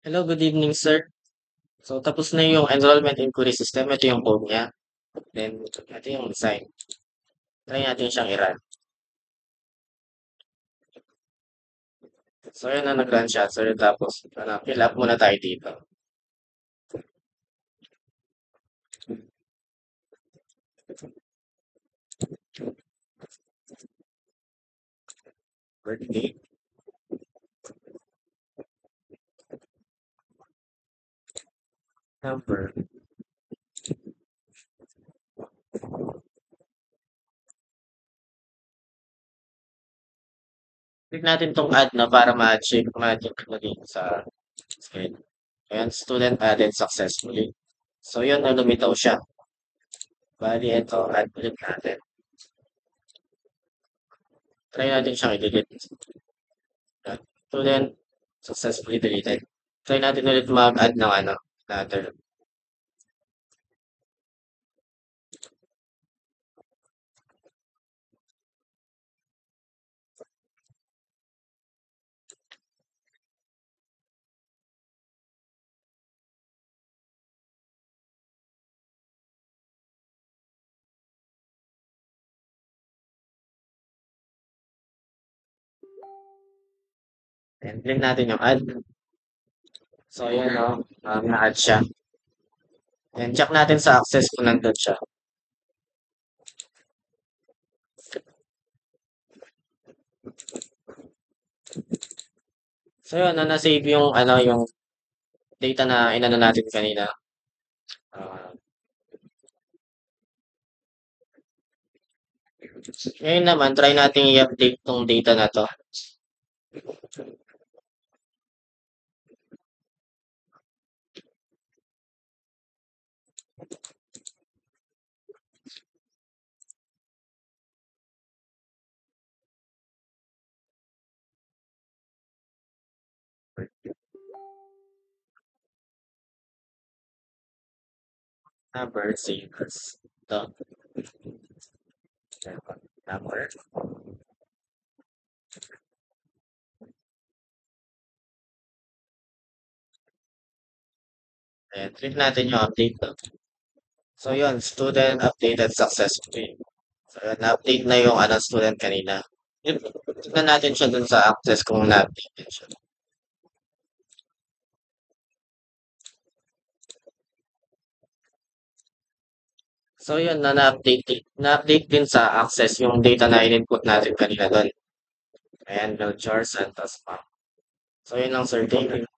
Hello, good evening, sir. So, tapos na yung enrollment inquiry system. Ito yung code niya. Then, ito yung design. Try natin siyang i-run. So, yun na nag-run siya, sir. Tapos, fill up muna tayo dito. Birthday, number. Click natin tong add na para ma-check mo dito sa screen. Ayan, student added successfully. So, yun na lumitaw siya. Bali, ito, add ulit natin. Try natin siyang i-delete. Ayan, student successfully deleted. Try natin ulit mag-add ng another. And click natin yung add. So, yun, no? Na-add siya. And check natin sa access kung nandun siya. So, yun, na-save yung, yung data na inano natin kanina. Ah, ngayon naman, try natin i-update tong data na to. Number, save as the number. And click natin yung update. No? So, yun, student updated successfully. So, yun, na-update na yung student kanina. Yun, tignan natin siya dun sa access kung na-update din siya. So, yun, na-update din sa access yung data na in-input natin kanina doon. Ayan, Melchor Santos Ma'am. So, yun lang, sir. Thank you.